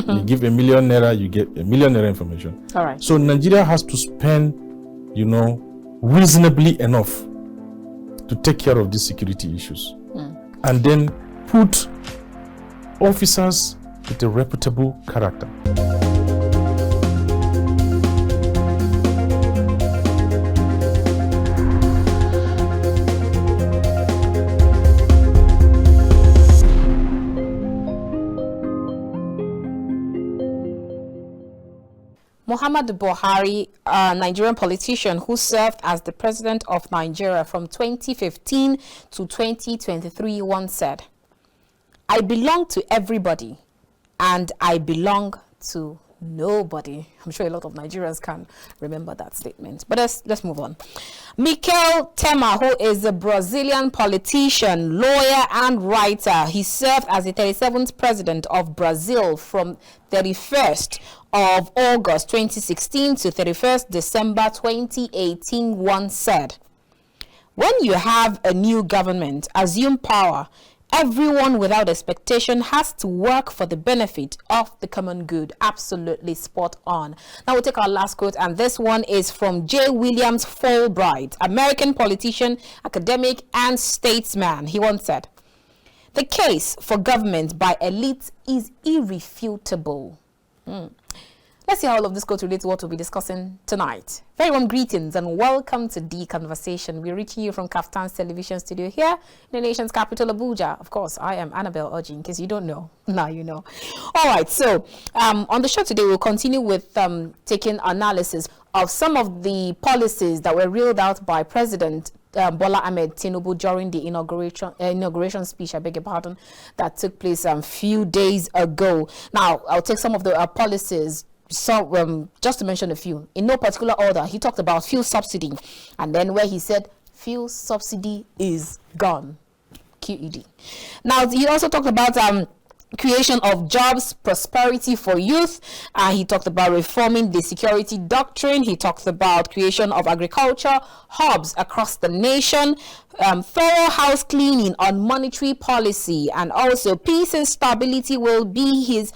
You give a million naira, you get a million naira information. All right. So Nigeria has to spend, reasonably enough to take care of these security issues. And then put officers with a reputable character. Muhammadu Buhari, a Nigerian politician who served as the president of Nigeria from 2015 to 2023, once said, "I belong to everybody and I belong to nobody." I'm sure a lot of Nigerians can remember that statement. But let's move on. Mikel Temer, who is a Brazilian politician, lawyer, and writer. He served as the 37th president of Brazil from 31st of August 2016 to 31st December 2018, once said, "When you have a new government assume power, everyone without expectation has to work for the benefit of the common good." Absolutely spot on. Now we'll take our last quote, and this one is from J. Williams Fulbright, American politician, academic, and statesman. He once said, "The case for government by elites is irrefutable." Let's see how all of this goes relate to what we'll be discussing tonight. Very warm greetings and welcome to The Conversation. We're reaching you from KAFTAN's television studio here in the nation's capital, Abuja. Of course, I am Annabel, Orji, in case you don't know. Now you know. All right, so on the show today, we'll continue with taking analysis of some of the policies that were reeled out by President Bola Ahmed Tinubu during the inauguration speech, I beg your pardon, that took place a few days ago. Now, I'll take some of the policies. So just to mention a few, in no particular order, he talked about fuel subsidy, and then where he said fuel subsidy is gone, QED. Now he also talked about creation of jobs, prosperity for youth. He talked about reforming the security doctrine. He talked about creation of agriculture hubs across the nation, thorough house cleaning on monetary policy, and also peace and stability will be his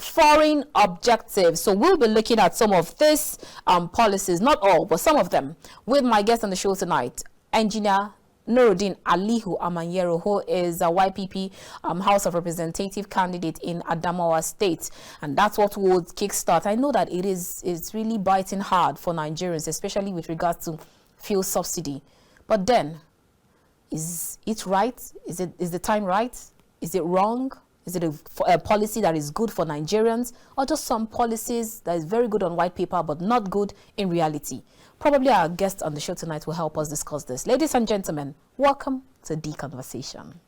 foreign objectives. So we'll be looking at some of these policies, not all, but some of them, with my guest on the show tonight, Engineer Nurudeen Hammanyero, who is a YPP House of Representative candidate in Adamawa State, and that's what would kickstart. I know that it's really biting hard for Nigerians, especially with regards to fuel subsidy. But then, is it right? Is the time right? Is it wrong? Is it a policy that is good for Nigerians, or just some policies that is very good on white paper but not good in reality? Probably our guest on the show tonight will help us discuss this. Ladies and gentlemen, welcome to The Conversation.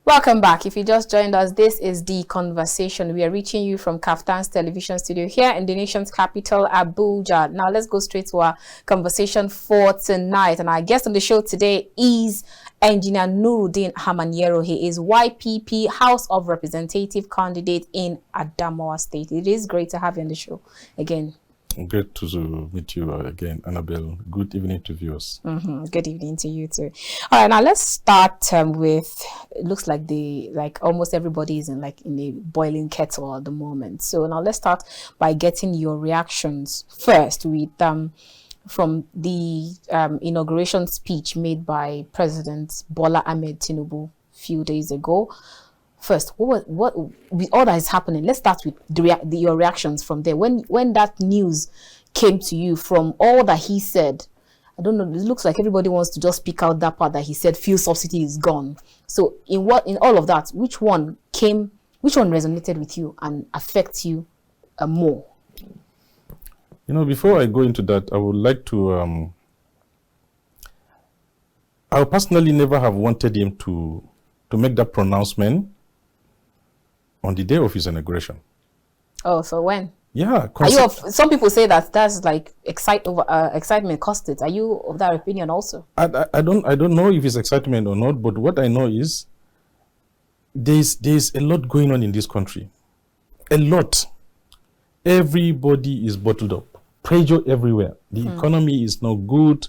Welcome back. If you just joined us, this is The Conversation. We are reaching you from KAFTAN's television studio here in the nation's capital, Abuja. Now let's go straight to our conversation for tonight. And our guest on the show today is Engineer Nurudeen Hammanyero. He is YPP House of Representative candidate in Adamawa State. It is great to have you on the show again. Great to meet you again, Annabel. Good evening to viewers. Good evening to you too. All right, now let's start with. It looks like almost everybody is in a boiling kettle at the moment. So now let's start by getting your reactions first with from the inauguration speech made by President Bola Ahmed Tinubu a few days ago. First, what with all that is happening? Let's start with your reactions from there. When that news came to you from all that he said, I don't know. It looks like everybody wants to just pick out that part that he said fuel subsidy is gone. So in all of that, which one resonated with you and affects you more? Before I go into that, I would like to. I personally never have wanted him to make that pronouncement on the day of his inauguration. Oh, so when? Yeah. Some people say that's like excitement caused it. Are you of that opinion also? I don't know if it's excitement or not, but what I know is there's a lot going on in this country. A lot. Everybody is bottled up. Pressure everywhere. The economy is not good.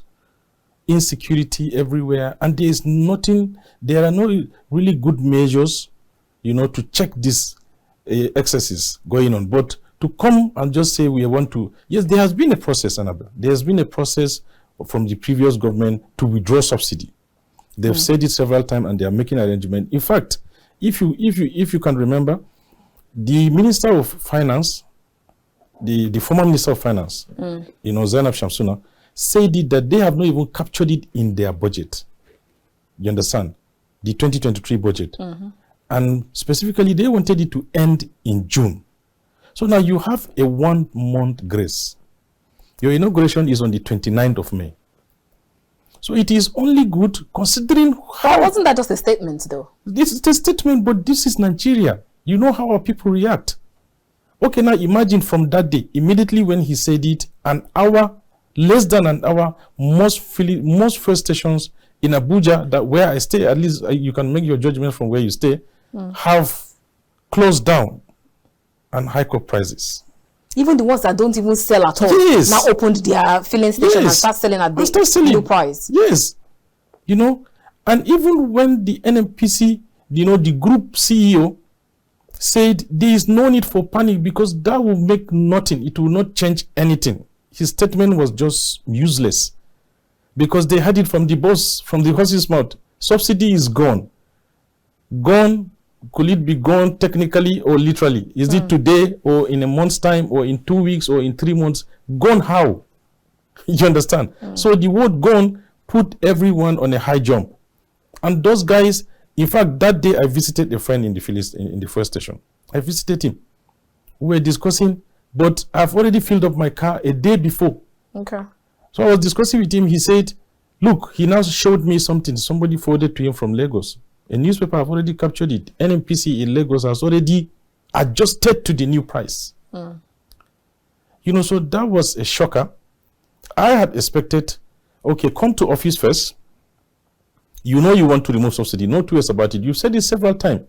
insecurity everywhere, and there is nothing, there are no really good measures, you know, to check these excesses going on. But to come and just say we want to, yes, there has been a process, Annabel. There has been a process from the previous government to withdraw subsidy. They've said it several times, and they are making arrangements. In fact, if you can remember, the Minister of Finance, the former Minister of Finance, you know, Zainab Shamsuna, said it that they have not even captured it in their budget. You understand? The 2023 budget. And specifically, they wanted it to end in June. So now you have a 1 month grace. Your inauguration is on the 29th of May. So it is only good considering how... Wasn't that just a statement, though? This is a statement, but this is Nigeria. You know how our people react. Okay, now imagine from that day, immediately when he said it, an hour, less than an hour, most fuel stations in Abuja, that where I stay, at least you can make your judgment from where you stay, have closed down and hike up prices. Even the ones that don't even sell at all, now opened their filling station and start selling at the new price. Yes. You know, and even when the NMPC, you know, the group CEO said there is no need for panic because that will make nothing. It will not change anything. His statement was just useless because they had it from the boss, from the horse's mouth. Subsidy is gone. Gone. Could it be gone technically or literally? Is it today or in a month's time or in 2 weeks or in 3 months? Gone how? You understand? So the word gone put everyone on a high jump. And those guys, in fact, that day I visited a friend in the first station. I visited him. We were discussing, but I've already filled up my car a day before. Okay. So I was discussing with him. He said, look, he now showed me something somebody forwarded to him from Lagos. A newspaper have already captured it. NMPC in Lagos has already adjusted to the new price. You know, so that was a shocker. I had expected, okay, come to office first. You know you want to remove subsidy. No two ways about it. You've said it several times.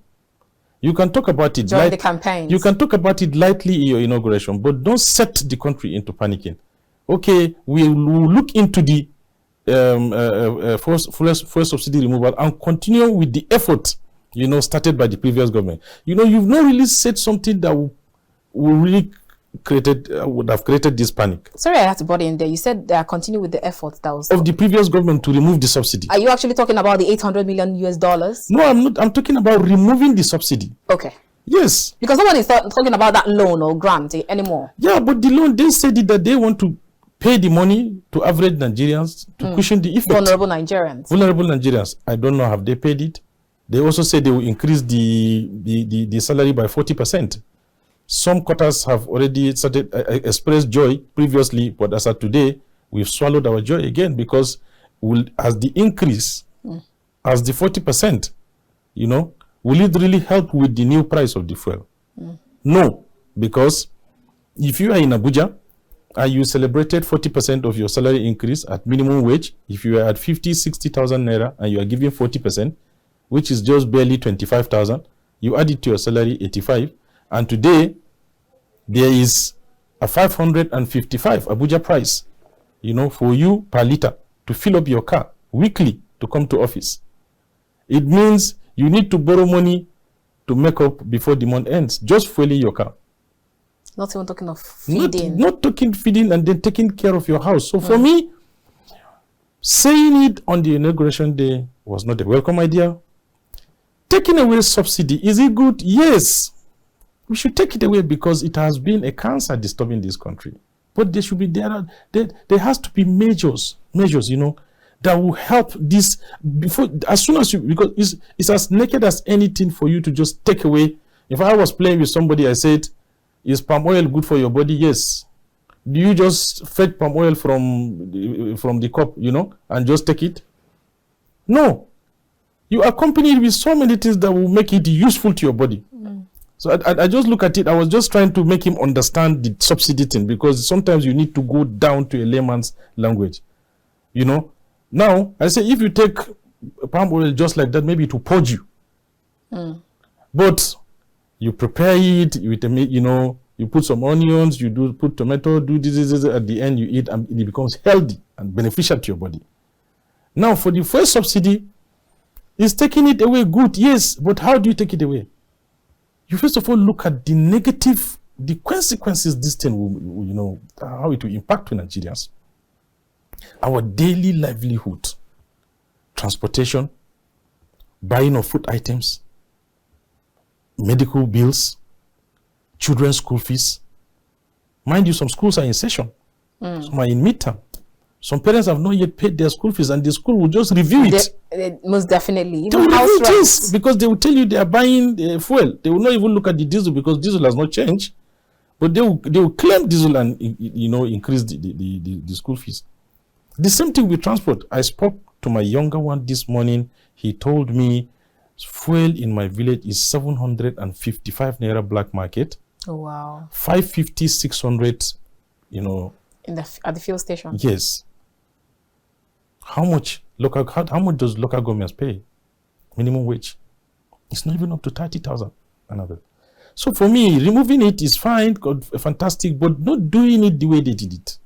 You can talk about it during the campaigns. You can talk about it lightly in your inauguration, but don't set the country into panicking. Okay, we will look into the fuel subsidy removal and continue with the effort, you know, started by the previous government. You know, you've not really said something that would have created this panic. Sorry, I had to body in there. You said continue with the effort that was of the previous government to remove the subsidy. Are you actually talking about the $800 million US? No, I'm not. I'm talking about removing the subsidy. Okay. Yes. Because no one is talking about that loan or grant anymore. Yeah, but the loan, they said that they want to pay the money to average Nigerians to cushion the effect. Vulnerable Nigerians. Vulnerable Nigerians. I don't know, have they paid it? They also said they will increase the salary by 40%. Some quarters have already started expressed joy previously, but as of today, we've swallowed our joy again because as the increase, as the 40%, you know, will it really help with the new price of the fuel? No, because if you are in Abuja, and you celebrated 40% of your salary increase at minimum wage, if you are at 50, 60,000 naira and you are giving 40%, which is just barely 25,000, you add it to your salary, 85. And today, there is a 555 Abuja price, you know, for you per liter to fill up your car weekly to come to office. It means you need to borrow money to make up before the month ends, just fueling your car. Not even talking of feeding. Not talking feeding and then taking care of your house. So for me, saying it on the inauguration day was not a welcome idea. Taking away subsidy, is it good? Yes. We should take it away because it has been a cancer disturbing this country. But there should be there has to be measures, you know, that will help this before as soon as you, because it's as naked as anything for you to just take away. If I was playing with somebody, I said, is palm oil good for your body? Yes. Do you just fetch palm oil from the cup, you know, and just take it? No. You accompany it with so many things that will make it useful to your body. So I just look at it. I was just trying to make him understand the subsidy thing because sometimes you need to go down to a layman's language, you know. Now, I say if you take palm oil just like that, maybe it will purge you. But you prepare it with a, you know, you put some onions, you put tomato, do this, at the end you eat and it becomes healthy and beneficial to your body. Now, for the first subsidy, it's taking it away. Good, yes, but how do you take it away? You first of all look at the consequences this thing will, how it will impact to Nigerians. Our daily livelihood, transportation, buying of food items, medical bills, children's school fees. Mind you, some schools are in session. Some are in midterm. Some parents have not yet paid their school fees, and the school will just review it. Most definitely. They will review it because they will tell you they are buying fuel. They will not even look at the diesel because diesel has not changed. But they will claim diesel and increase the school fees. The same thing with transport. I spoke to my younger one this morning. He told me fuel in my village is 755 naira black market. Oh wow. 550, 600, at the fuel station. Yes. How much does local governments pay? Minimum wage. It's not even up to 30,000. Annabel. So for me, removing it is fine, fantastic, but not doing it the way they did it.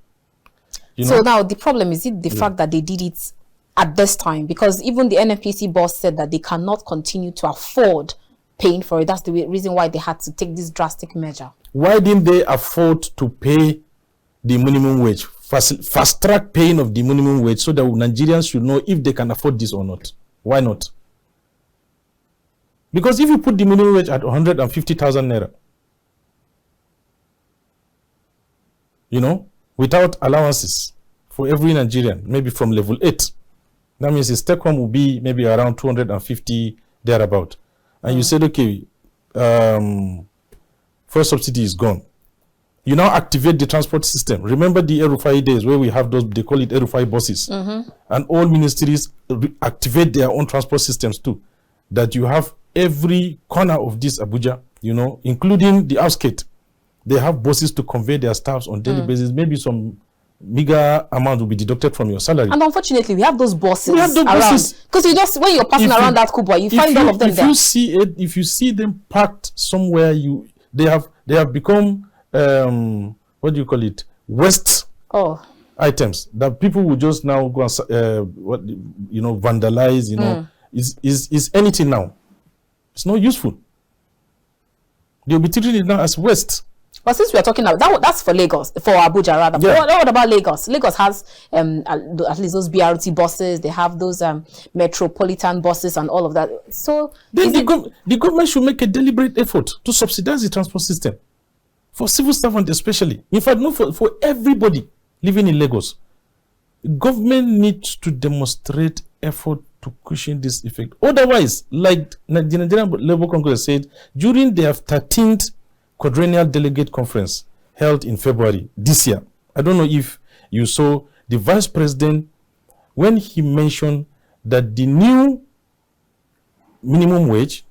So now the problem is the fact that they did it at this time, because even the NNPC boss said that they cannot continue to afford paying for it. That's the reason why they had to take this drastic measure. Why didn't they afford to pay the minimum wage? Fast track paying of the minimum wage so that Nigerians should know if they can afford this or not. Why not? Because if you put the minimum wage at 150,000 naira, without allowances for every Nigerian, maybe from level 8, that means his take home will be maybe around 250 thereabout. And you said, okay, first subsidy is gone. You now activate the transport system. Remember the Erufai days where we have those, they call it Erufai buses. And all ministries activate their own transport systems too. That you have every corner of this Abuja, including the outskirts. They have buses to convey their staffs on daily basis. Maybe some meager amount will be deducted from your salary. And unfortunately, we have those buses around. Because when you're passing around that Kubwa, you find all of them there. If you see them parked somewhere, they have become what do you call it? Waste items that people will just now go and vandalize. Is anything now? It's not useful. They'll be treating it now as waste. But since we are talking about that's for Lagos, for Abuja rather. Yeah. What about Lagos? Lagos has at least those BRT buses. They have those metropolitan buses and all of that. So then the government should make a deliberate effort to subsidize the transport system for civil servants, especially. In fact, no, for everybody living in Lagos. Government needs to demonstrate effort to cushion this effect. Otherwise, like the Nigerian Labour Congress said, during their 13th quadrennial delegate conference held in February this year, I don't know if you saw the vice president when he mentioned that the new minimum wage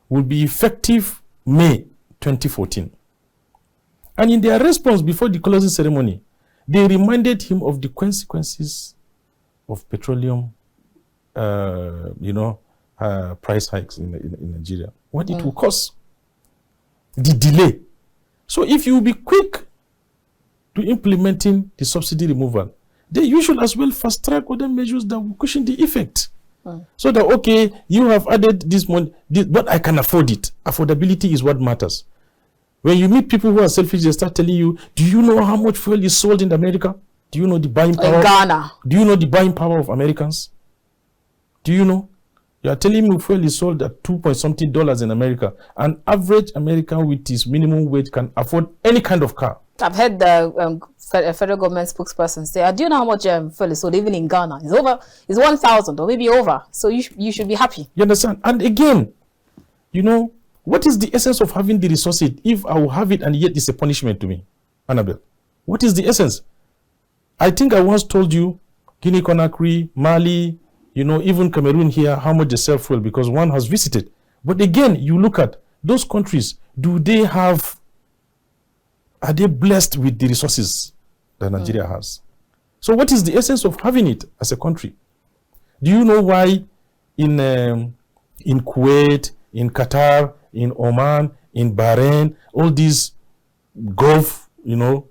will be effective May 2014. And in their response before the closing ceremony, they reminded him of the consequences of petroleum price hikes in Nigeria. What it will cost. The delay. So if you will be quick to implementing the subsidy removal, then you should as well fast track other measures that will cushion the effect. So that, okay, you have added this money, but I can afford it. Affordability is what matters. When you meet people who are selfish, they start telling you, do you know how much fuel is sold in America? Do you know the buying power? In Ghana. Do you know the buying power of Americans? Do you know? You are telling me fuel is sold at $2.something in America. An average American with his minimum wage can afford any kind of car. I've heard the federal government spokesperson say, do you know how much fuel is sold even in Ghana? It's 1,000 or maybe over. So you should be happy. You understand? And again, what is the essence of having the resources if I will have it and yet it's a punishment to me? Annabel, what is the essence? I think I once told you, Guinea-Conakry, Mali, even Cameroon here, how much they sell fuel because one has visited. But again, you look at those countries, are they blessed with the resources that Nigeria has? So what is the essence of having it as a country? Do you know why in Kuwait, in Qatar, in Oman, in Bahrain, all these Gulf,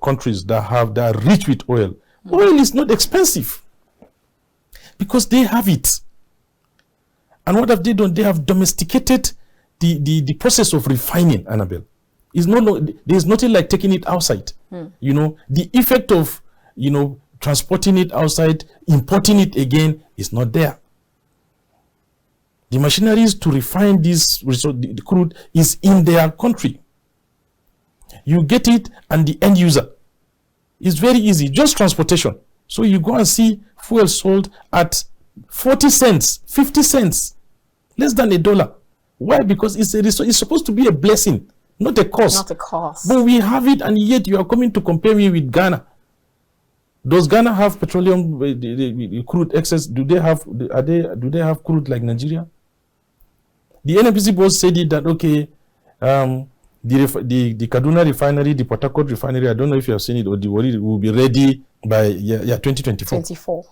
countries that are rich with oil, oil is not expensive. Because they have it. And what have they done? They have domesticated the process of refining, Annabel. There's nothing like taking it outside. You know, the effect of, you know, transporting it outside, importing it again is not there. The machineries to refine this resource, the crude, is in their country. You get it, and the end user. It's very easy, just transportation. So you go and see fuel sold at 40 cents, 50 cents, less than $1. Why? Because it's supposed to be a blessing, not a cost. Not a cost. But we have it, and yet you are coming to compare me with Ghana. Does Ghana have petroleum the crude excess? Do they have crude like Nigeria? The NNPC boss said it that okay, the Kaduna refinery, the Port Harcourt refinery, I don't know if you have seen it, or the Warri will be ready by 2024. 24.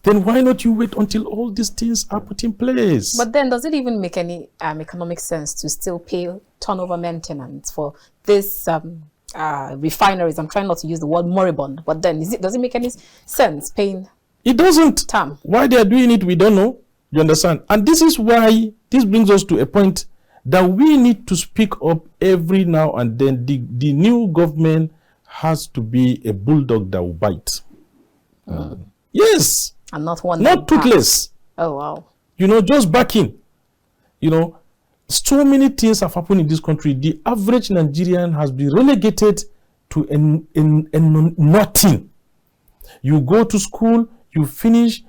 Then why not you wait until all these things are put in place? But then does it even make any economic sense to still pay turnover maintenance for this refineries? I'm trying not to use the word moribund, but then does it make any sense paying? It doesn't. Tam. Why they are doing it, we don't know. You understand? And this is why this brings us to a point that we need to speak up every now and then. The new government has to be a bulldog that will bite. Yes. And not one. Not toothless. Oh, wow. You know, just backing. You know, so many things have happened in this country. The average Nigerian has been relegated to nothing. You go to school, you finish.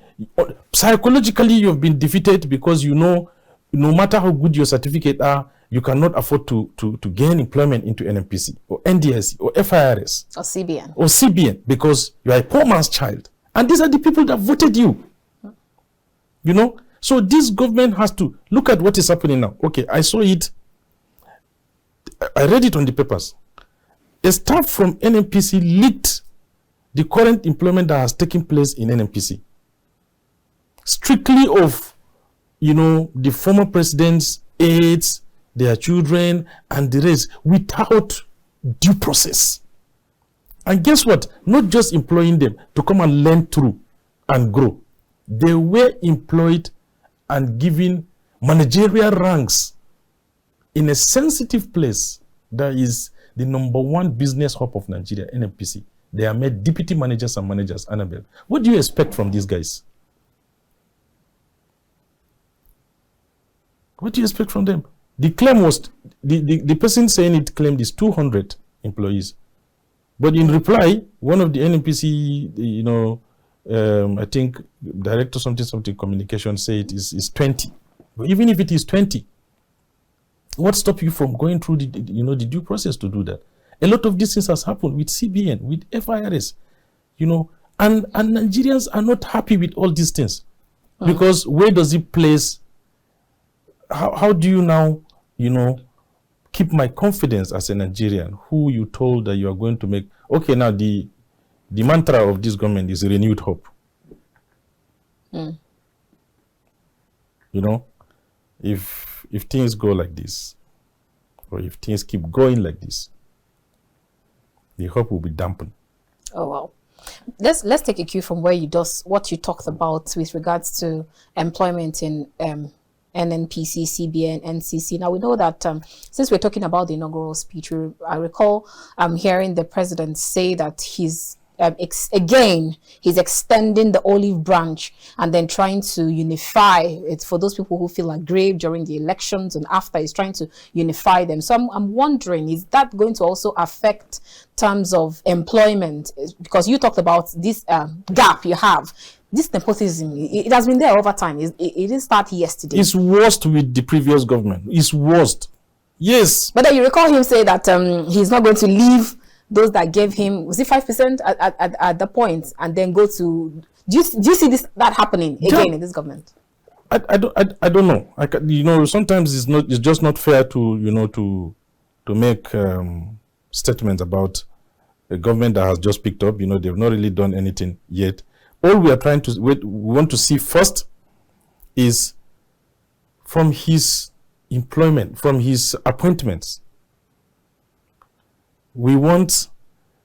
Psychologically, you've been defeated because you know, no matter how good your certificate are, you cannot afford to gain employment into NNPC or NDSC or FIRS or CBN. Or CBN because you are a poor man's child. And these are the people that voted you. You know? So this government has to look at what is happening now. Okay, I saw it. I read it on the papers. A staff from NNPC leaked the current employment that has taken place in NNPC. Strictly of, you know, the former president's aides, their children, and the rest, without due process. And guess what? Not just employing them to come and learn through and grow. They were employed and given managerial ranks in a sensitive place that is the #1 business hub of Nigeria, NNPC. They are made deputy managers and managers, Annabel. What do you expect from these guys? What do you expect from them? The claim was, the person saying it claimed is 200 employees. But in reply, one of the NNPC, you know, I think director something communication said it is 20. But even if it is 20, what stops you from going through the due process to do that? A lot of these things has happened with CBN, with FIRS, you know, and Nigerians are not happy with all these things. Because where does it place? How do you now, you know, keep my confidence as a Nigerian who you told that you are going to make? Okay, now the mantra of this government is renewed hope. You know, if things go like this, or if things keep going like this, the hope will be dampened. Oh well. Let's take a cue from what you talked about with regards to employment in NNPC, CBN, NCC. Now we know that since we're talking about the inaugural speech, I recall hearing the president say that he's extending the olive branch and then trying to unify it for those people who feel aggrieved during the elections, and after he's trying to unify them. So I'm wondering, is that going to also affect terms of employment? Because you talked about this gap you have. This nepotism, it has been there over time. It didn't start yesterday. It's worst with the previous government. It's worst. Yes. But then you recall him say that he's not going to leave those that gave him, was it 5% at the point, and then go to, do you see that happening again in this government? I don't know. You know, sometimes it's just not fair to, you know, to make statements about a government that has just picked up. You know, they've not really done anything yet. All we are trying to we want to see first is from his employment, from his appointments. We want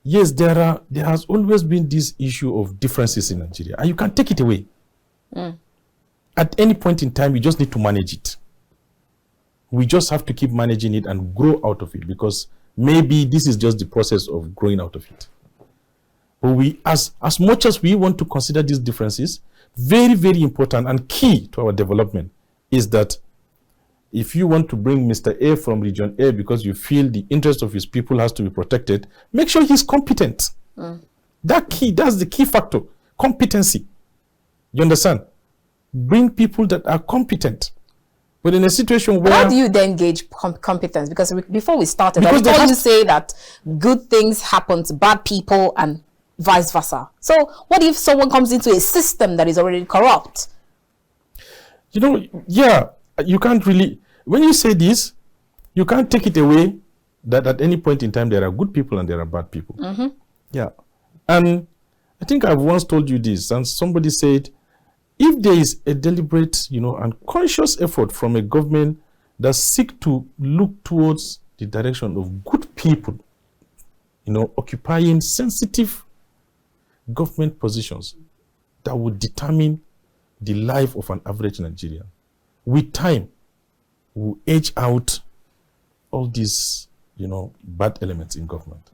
yes, there has always been this issue of differences in Nigeria, and you can't take it away. At any point in time, you just need to manage it. We just have to keep managing it and grow out of it, because maybe this is just the process of growing out of it. But we, as much as we want to consider these differences, very, very important and key to our development is that if you want to bring Mr. A from region A because you feel the interest of his people has to be protected, make sure he's competent. That's the key factor, competency. You understand? Bring people that are competent. But in a situation where... How do you then gauge competence? Because before we started, I told you say that good things happen to bad people and vice versa. So what if someone comes into a system that is already corrupt? You know, yeah, you can't really... When you say this, you can't take it away that at any point in time there are good people and there are bad people. Yeah. And I think I've once told you this, and somebody said, if there is a deliberate, and conscious effort from a government that seek to look towards the direction of good people, occupying sensitive government positions that would determine the life of an average Nigerian, with time, will age out all these, bad elements in government.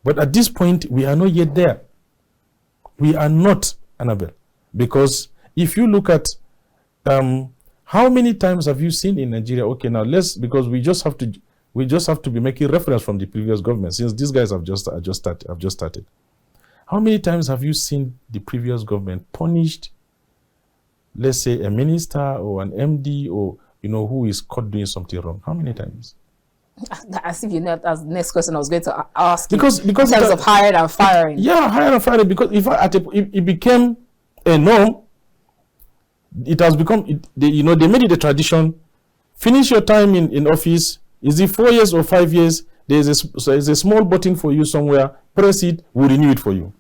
But at this point, we are not yet there. We are not, Annabel. Because if you look at how many times have you seen in Nigeria, okay, now because we just have to be making reference from the previous government, since these guys have just started. How many times have you seen the previous government punished, let's say, a minister or an MD or who is caught doing something wrong? How many times? As if that's the next question I was going to ask. Because in terms of hired and firing. Yeah, hired and firing. Because if it became a norm, it has become, they made it a tradition. Finish your time in office. Is it 4 years or 5 years? There's a small button for you somewhere. Press it, we'll renew it for you.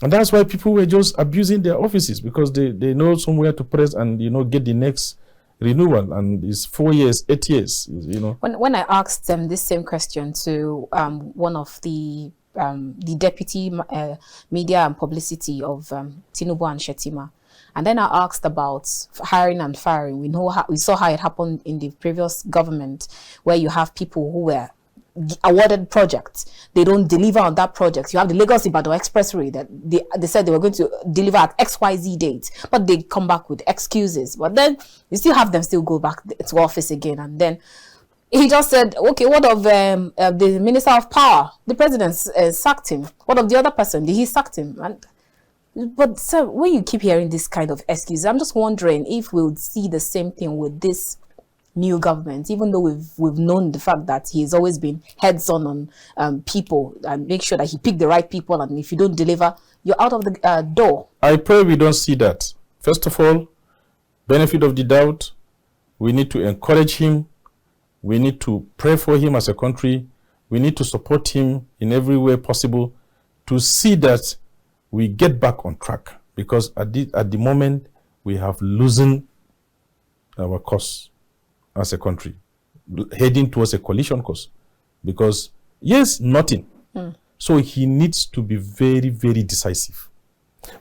And that's why people were just abusing their offices, because they know somewhere to press and get the next renewal, and it's 4 years, 8 years. When I asked them this same question to one of the deputy media and publicity of Tinubu and Shetima, and then I asked about hiring and firing. We saw how it happened in the previous government, where you have people who were awarded projects, they don't deliver on that project. You have the Lagos-Ibadan Expressway that they said they were going to deliver at XYZ date, but they come back with excuses. But then you still have them still go back to office again, and then he just said, okay, what of the Minister of Power? The president sacked him. What of the other person? He sacked him. But sir, when you keep hearing this kind of excuses, I'm just wondering if we'll see the same thing with this new government, even though we've known the fact that he's always been heads-on people and make sure that he picked the right people, and if you don't deliver, you're out of the door. I pray we don't see that. First of all, benefit of the doubt, we need to encourage him. We need to pray for him as a country. We need to support him in every way possible to see that we get back on track, because at the moment we have loosened our course as a country, heading towards a coalition course, because yes, nothing. So he needs to be very, very decisive.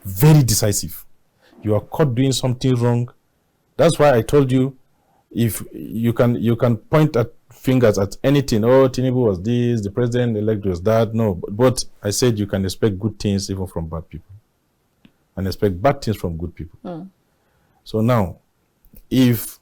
Very decisive. You are caught doing something wrong. That's why I told you, if you can point at fingers at anything. Oh, Tinubu was this, the president-elect was that. No, but I said you can expect good things even from bad people, and expect bad things from good people. So now, if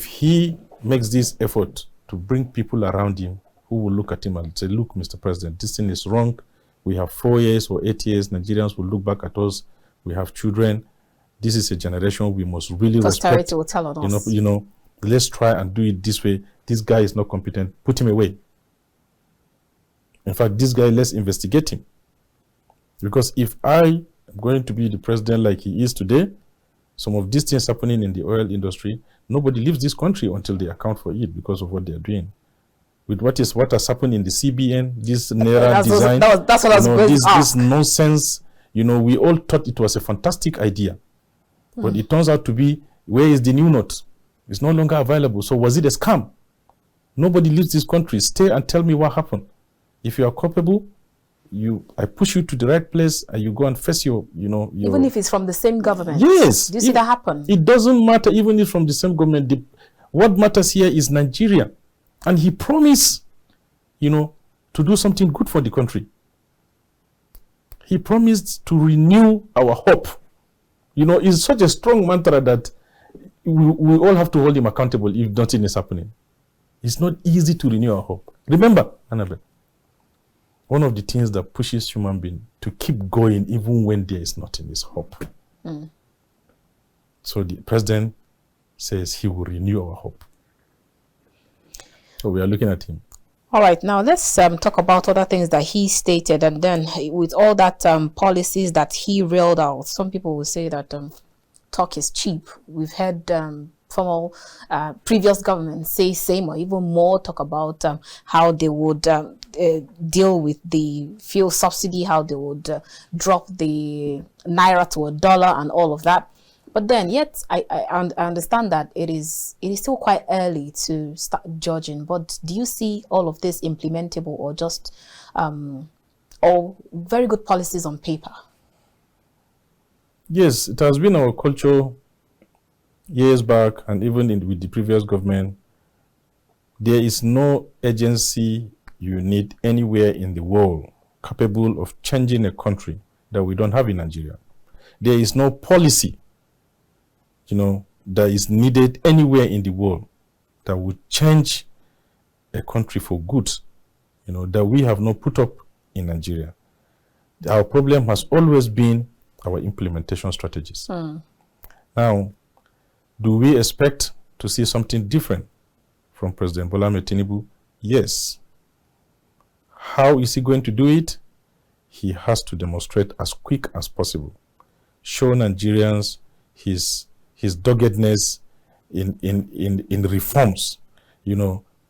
he makes this effort to bring people around him who will look at him and say, look, Mr. President, this thing is wrong. We have 4 years or 8 years. Nigerians will look back at us. We have children. This is a generation we must really respect. Will tell on us. Let's try and do it this way. This guy is not competent. Put him away. In fact, this guy, let's investigate him. Because if I am going to be the president like he is today, some of these things happening in the oil industry, nobody leaves this country until they account for it because of what they're doing. With what has happened in the CBN, this Naira design, that's what I was going to ask. This nonsense, we all thought it was a fantastic idea. But it turns out to be, where is the new note? It's no longer available. So was it a scam? Nobody leaves this country. Stay and tell me what happened. If you are culpable, I push you to the right place and you go and face your. Even if it's from the same government. Yes. Do you see that happen? It doesn't matter even if from the same government. What matters here is Nigeria. And he promised, to do something good for the country. He promised to renew our hope. It's such a strong mantra that we all have to hold him accountable if nothing is happening. It's not easy to renew our hope. Remember, Annabel, one of the things that pushes human being to keep going even when there is nothing is hope. So the president says he will renew our hope. So we are looking at him. All right, now let's talk about other things that he stated, and then with all that policies that he railed out, some people will say that talk is cheap. We've heard former previous governments say same or even more, talk about how they would deal with the fuel subsidy, how they would drop the naira to $1 and all of that. But then, yet, I understand that it is still quite early to start judging. But do you see all of this implementable, or just all very good policies on paper? Yes, it has been our culture years back, and even with the previous government. There is no agency you need anywhere in the world capable of changing a country that we don't have in Nigeria. There is no policy that is needed anywhere in the world that would change a country for good, that we have not put up in Nigeria. Our problem has always been our implementation strategies. Now, do we expect to see something different from President Bola Ahmed Tinubu? Yes. How is he going to do it? He has to demonstrate as quick as possible. Show Nigerians his doggedness in reforms.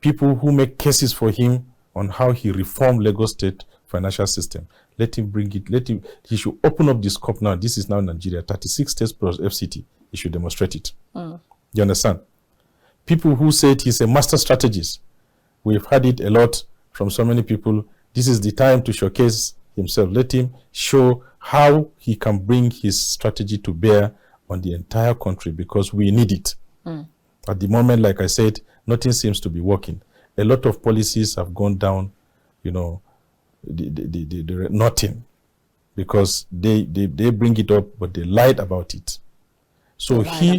People who make cases for him on how he reformed Lagos State financial system. Let him bring it. He should open up the scope now. This is now Nigeria, 36 states plus FCT. He should demonstrate it. You understand? People who said he's a master strategist. We've heard it a lot from so many people. This is the time to showcase himself. Let him show how he can bring his strategy to bear on the entire country, because we need it. At the moment, like I said, nothing seems to be working. A lot of policies have gone down, nothing, because they bring it up, but they lied about it. So they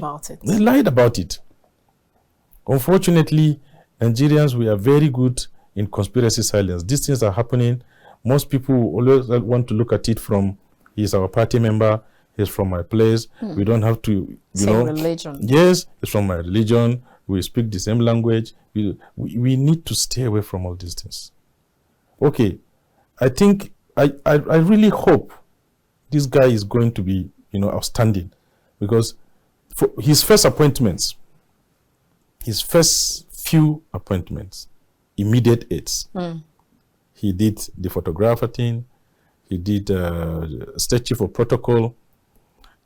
lied about it. Unfortunately, Nigerians, we are very good in conspiracy silence. These things are happening. Most people always want to look at it from, he's our party member, he's from my place. We don't have to, same religion. Yes, it's from my religion. We speak the same language. We need to stay away from all these things. Okay, I think, I really hope this guy is going to be, outstanding, because for his first appointments, his first few appointments, immediate aids. He did the photographer thing. He did state chief of protocol.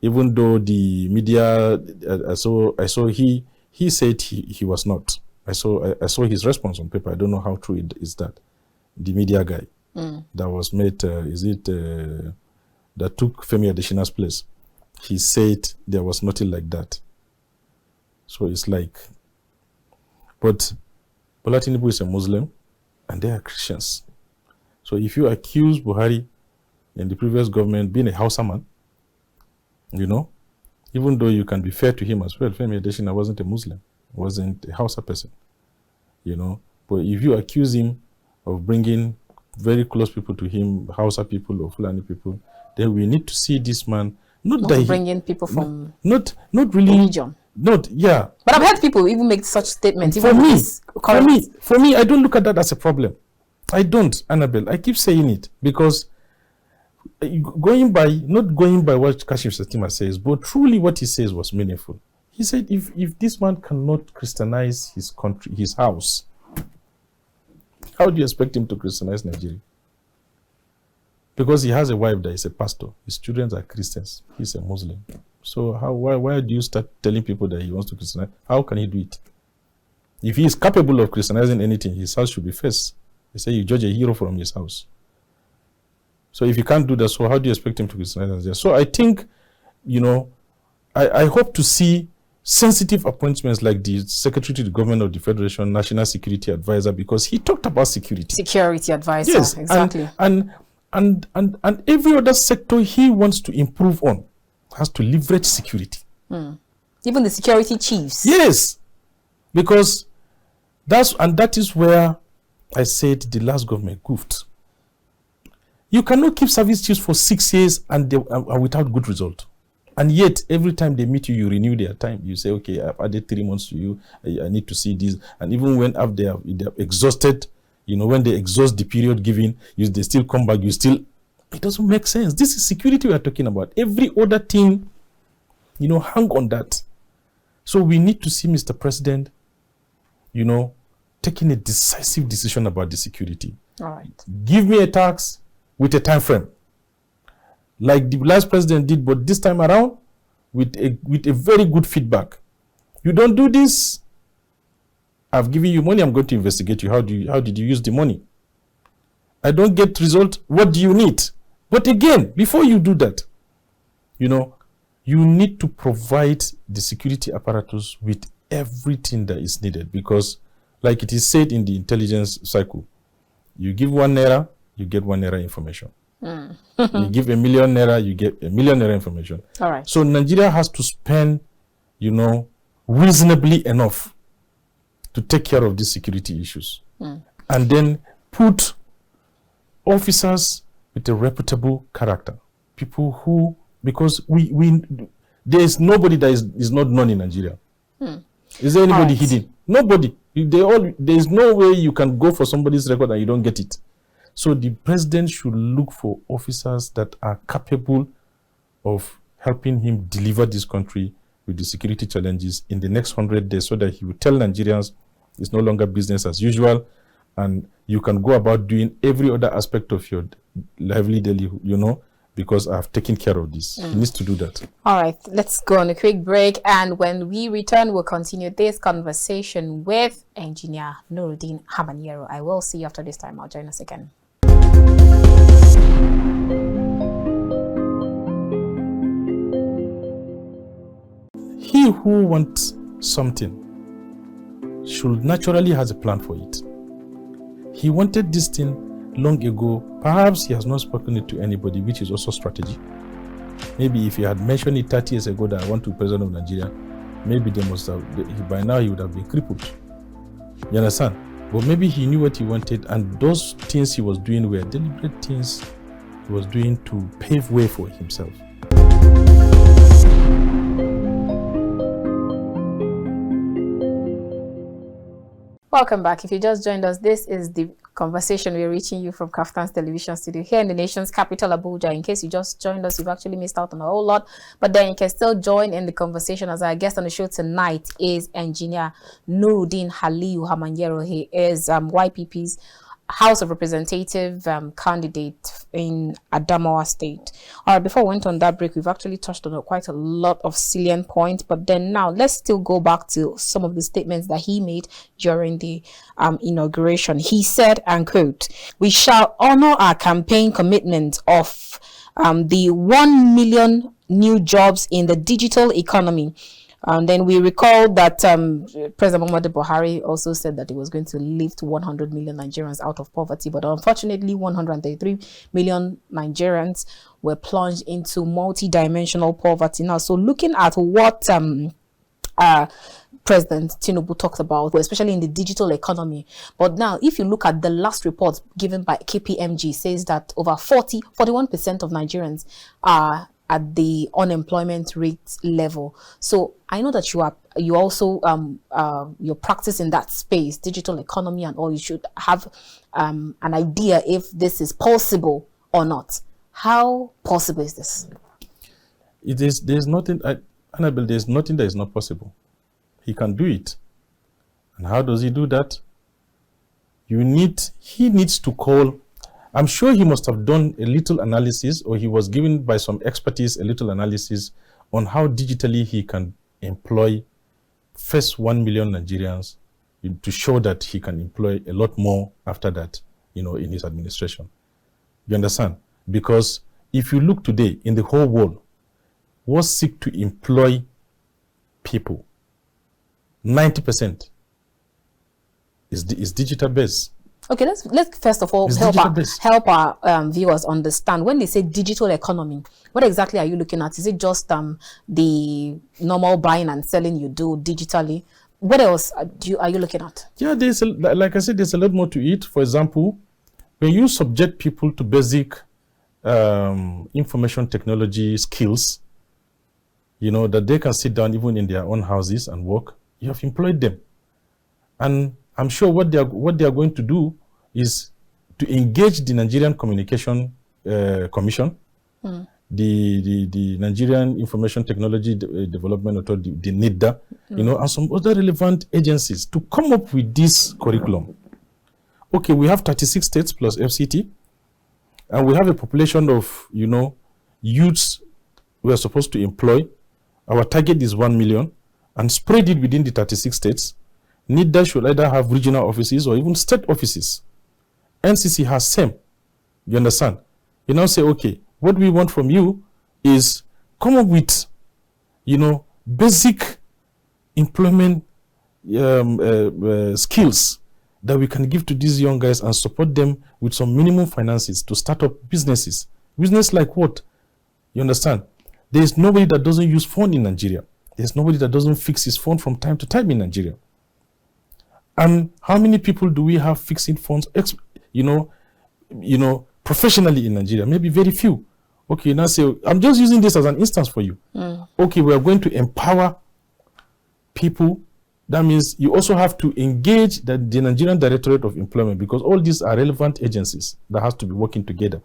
Even though the media, I saw he said he was not. I saw his response on paper. I don't know how true it is that. The media guy that was made, that took Femi Adesina's place. He said there was nothing like that. So it's like, but Bola Tinubu is a Muslim and they are Christians. So if you accuse Buhari in the previous government being a Hausa man, even though you can be fair to him as well, Femi Adesina wasn't a Muslim, wasn't a Hausa person, But if you accuse him of bringing very close people to him, Hausa people or Fulani people, then we need to see this man not bringing people from not really religion. But I've heard people even make such statements. For me, I don't look at that as a problem. I don't, Annabel. I keep saying it because not going by what Kashim Shettima says, but truly what he says was meaningful. He said, if this man cannot Christianize his country, his house, how do you expect him to Christianize Nigeria? Because he has a wife that is a pastor. His children are Christians. He's a Muslim. So why do you start telling people that he wants to Christianize? How can he do it? If he is capable of Christianizing anything, his house should be first. They say you judge a hero from his house. So if you can't do that, so how do you expect him to Christianize Nigeria? So I think, you know, I hope to see sensitive appointments like the Secretary to the Government of the Federation, National Security Advisor, because he talked about security. Security advisor, yes, exactly. And every other sector he wants to improve on has to leverage security. Even the security chiefs. Yes, because that is where I said the last government goofed. You cannot keep service chiefs for 6 years and without good result. And yet, every time they meet you, you renew their time. You say, okay, I've added 3 months to you. I need to see this. And even when after they are exhausted, you know, when they exhaust the period given, they still come back. It doesn't make sense. This is security we are talking about. Every other thing, you know, hang on that. So we need to see Mr. President, you know, taking a decisive decision about the security. All right. Give me a tax with a time frame, like the last president did, but this time around with a very good feedback. You don't do this, I've given you money, I'm going to investigate you. How did you use the money? I don't get result, what do you need? But again, before you do that, you know, you need to provide the security apparatus with everything that is needed, because like it is said in the intelligence cycle, you give 1 naira, you get 1 naira information. You give 1 million naira, you get 1 million naira information. All right. So Nigeria has to spend, you know, reasonably enough to take care of these security issues. And then put officers with a reputable character. People who, because there is nobody that is not known in Nigeria. Is there anybody hidden? Nobody. There is no way you can go for somebody's record and you don't get it. So the president should look for officers that are capable of helping him deliver this country with the security challenges in the next 100 days, so that he will tell Nigerians it's no longer business as usual, and you can go about doing every other aspect of your lively daily, you know, because I've taken care of this. He needs to do that. All right, let's go on a quick break, and when we return, we'll continue this conversation with Engineer Nurudeen Hammanyero. I will see you after this time. I'll join us again. He who wants something should naturally has a plan for it. He wanted this thing long ago. Perhaps he has not spoken it to anybody, which is also strategy. Maybe if he had mentioned it 30 years ago that I want to be president of Nigeria, maybe they must have, by now he would have been crippled. You understand? But maybe he knew what he wanted, and those things he was doing were deliberate things he was doing to pave way for himself. Welcome back. If you just joined us, this is the conversation we're reaching you from KAFTAN's television studio here in the nation's capital, Abuja. In case you just joined us, you've actually missed out on a whole lot, but then you can still join in the conversation, as our guest on the show tonight is Engineer Nurudeen Hammanyero. He is YPP's House of Representative candidate in Adamawa State. All right, before we went on that break, we've actually touched on quite a lot of salient points, but then now let's still go back to some of the statements that he made during the inauguration. He said, and quote, "We shall honor our campaign commitment of the 1 million new jobs in the digital economy." And then we recall that President Muhammadu Buhari also said that he was going to lift 100 million Nigerians out of poverty. But unfortunately, 133 million Nigerians were plunged into multi-dimensional poverty. Now, so looking at what President Tinubu talked about, especially in the digital economy. But now, if you look at the last report given by KPMG, says that over 41% of Nigerians are at the unemployment rate level. So I know that you also your practice in that space, digital economy and all. You should have an idea if this is possible or not. How possible is this? It is. There's nothing, Annabel. There's nothing that is not possible. He can do it. And how does he do that? He needs to call. I'm sure he must have done a little analysis, or he was given by some expertise a little analysis on how digitally he can employ first 1 million Nigerians, to show that he can employ a lot more after that, in his administration. You understand? Because if you look today in the whole world, what seek to employ people, 90% is digital based. Okay, let's first of all help our viewers understand. When they say digital economy, what exactly are you looking at? Is it just the normal buying and selling you do digitally? What else are you looking at? Yeah, like I said, there's a lot more to it. For example, when you subject people to basic information technology skills, that they can sit down even in their own houses and work, you have employed them. And I'm sure what they are going to do is to engage the Nigerian Communication Commission, the Nigerian Information Technology Development Authority, the NIDA, and some other relevant agencies to come up with this curriculum. Okay, we have 36 states plus FCT, and we have a population of, youths we are supposed to employ. Our target is 1 million, and spread it within the 36 states. NIDA should either have regional offices or even state offices. NCC has same. You understand? You now say, okay, what we want from you is come up with, basic employment skills that we can give to these young guys and support them with some minimum finances to start up businesses. Business like what? You understand? There is nobody that doesn't use phone in Nigeria. There's nobody that doesn't fix his phone from time to time in Nigeria. And how many people do we have fixing phones, professionally in Nigeria? Maybe very few. Okay, now say, I'm just using this as an instance for you. Okay, we are going to empower people. That means you also have to engage the Nigerian Directorate of Employment, because all these are relevant agencies that has to be working together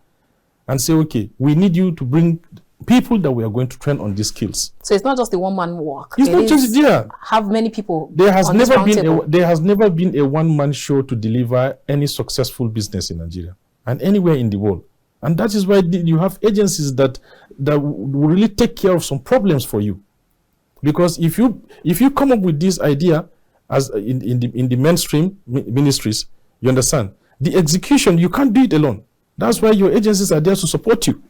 and say, okay, we need you to bring people that we are going to train on these skills. So it's not just the one-man work. It's not just have many people. There has never been a one-man show to deliver any successful business in Nigeria and anywhere in the world. And that is why you have agencies that will really take care of some problems for you. Because if you come up with this idea as in the mainstream ministries, you understand, the execution, you can't do it alone. That's why your agencies are there to support you.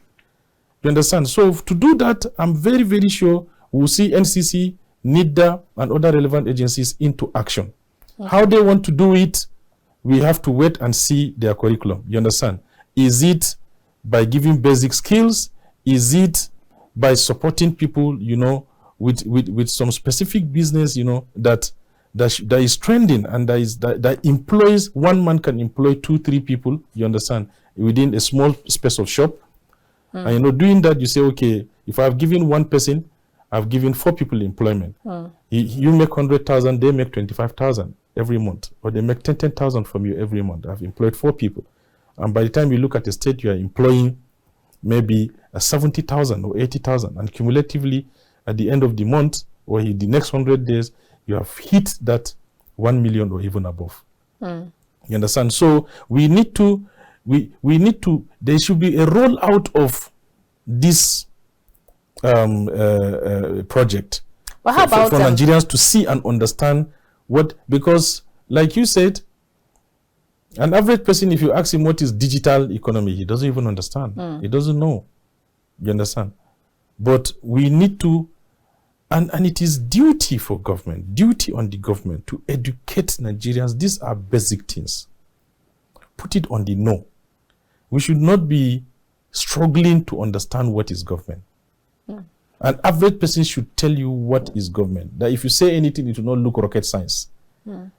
You understand? So to do that, I'm very, very sure we'll see NCC, NIDA, and other relevant agencies into action. Okay. How they want to do it, we have to wait and see their curriculum. You understand? Is it by giving basic skills? Is it by supporting people, with some specific business, that is trending and that employs, one man can employ 2-3 people, you understand, within a small space of shop. And doing that, you say, okay, if I've given one person, I've given 4 people employment. You make 100,000, they make 25,000 every month, or they make 10,000 from you every month. I've employed 4 people. And by the time you look at the state, you are employing maybe 70,000 or 80,000. And cumulatively, at the end of the month or the next 100 days, you have hit that 1 million or even above. You understand? So we need to, there should be a rollout of this project but how about for Nigerians to see and understand because like you said, an average person, if you ask him what is digital economy, he doesn't even understand. He doesn't know. You understand? But we need to, and it is duty for government, duty on the government to educate Nigerians. These are basic things. Put it on the know. We should not be struggling to understand what is government. An average person should tell you what is government. That if you say anything, it will not look rocket science.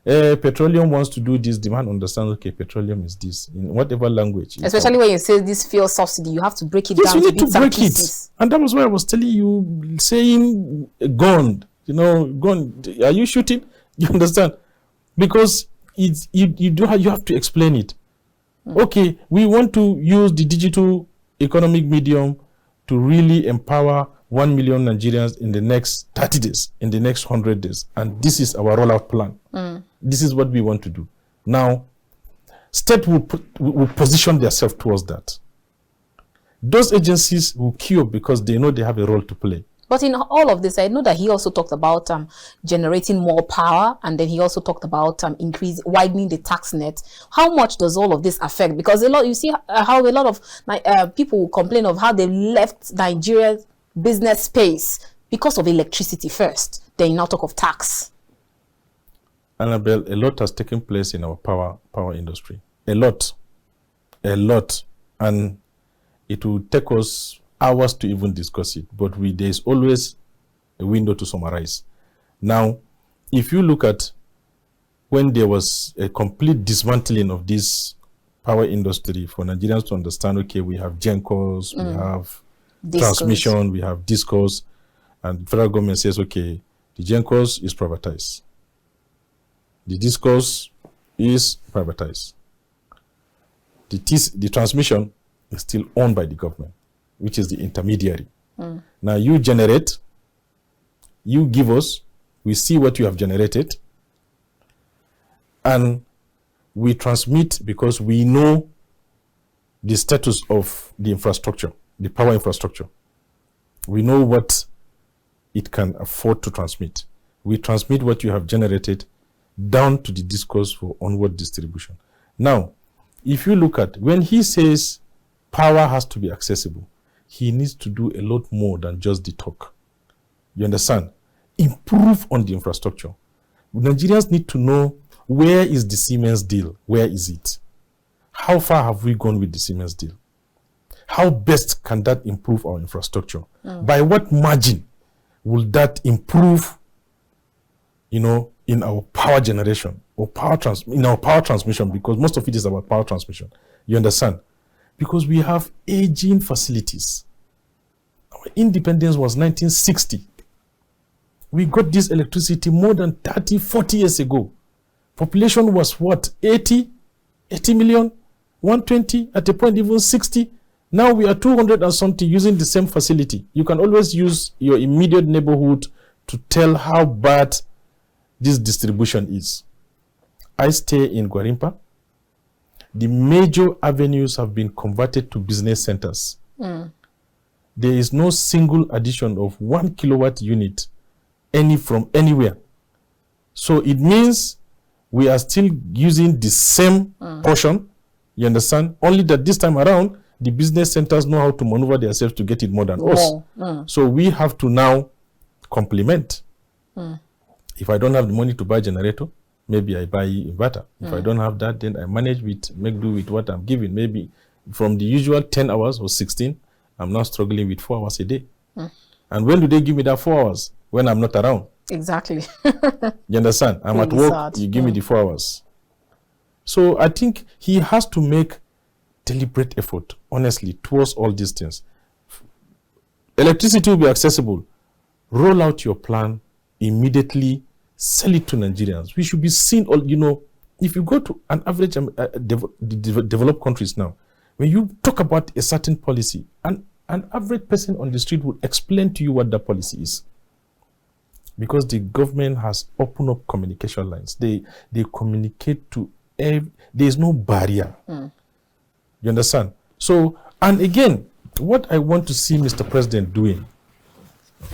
Petroleum wants to do this, demand understands, okay, petroleum is this, in whatever language. Especially when you say this fuel subsidy, you have to break it down. Yes, you need to break it. And that was why I was telling you, saying gun, gun, are you shooting? You understand? Because you have to explain it. Okay, we want to use the digital economic medium to really empower 1 million Nigerians in the next 30 days, in the next 100 days. And this is our rollout plan. This is what we want to do. Now, state will position themselves towards that. Those agencies will queue up because they know they have a role to play. But in all of this, I know that he also talked about generating more power, and then he also talked about widening the tax net. How much does all of this affect? Because you see how a lot of people complain of how they left Nigeria's business space because of electricity first. Then you now talk of tax. Annabel, a lot has taken place in our power industry. A lot, and it will take us hours to even discuss it, but there is always a window to summarize. Now, if you look at when there was a complete dismantling of this power industry for Nigerians to understand, okay, we have GENCOs, we have transmission, we have discos, and the federal government says, okay, the GENCOs is privatized. The discos is privatized. The transmission is still owned by the government, which is the intermediary. Now you generate, you give us, we see what you have generated, and we transmit because we know the status of the infrastructure, the power infrastructure. We know what it can afford to transmit. We transmit what you have generated down to the discourse for onward distribution. Now, if you look at when he says power has to be accessible, he needs to do a lot more than just the talk. You understand? Improve on the infrastructure. Nigerians need to know, where is the Siemens deal? Where is it? How far have we gone with the Siemens deal? How best can that improve our infrastructure? By what margin will that improve, in our power generation or in our power transmission? Because most of it is about power transmission. You understand? Because we have aging facilities. Our independence was 1960. We got this electricity more than 30, 40 years ago. Population was what? 80 million? 120? At a point even 60? Now we are 200 and something using the same facility. You can always use your immediate neighborhood to tell how bad this distribution is. I stay in Gwarimpa. The major avenues have been converted to business centers. There is no single addition of 1 kilowatt unit from anywhere. So it means we are still using the same portion. You understand? Only that this time around, the business centers know how to maneuver themselves to get it more than us. So we have to now complement. If I don't have the money to buy a generator, maybe I buy inverter. If I don't have that, then I make do with what I'm given. Maybe from the usual 10 hours or 16, I'm now struggling with 4 hours a day. And when do they give me that 4 hours? When I'm not around. Exactly. You understand? I'm at work, sad. You give me the 4 hours. So I think he has to make deliberate effort, honestly, towards all these things. Electricity will be accessible. Roll out your plan immediately, sell it to Nigerians. We should be seen, if you go to an average developed countries now, when you talk about a certain policy, an average person on the street will explain to you what that policy is. Because the government has opened up communication lines. They communicate to there is no barrier. You understand? So, and again, what I want to see Mr. President doing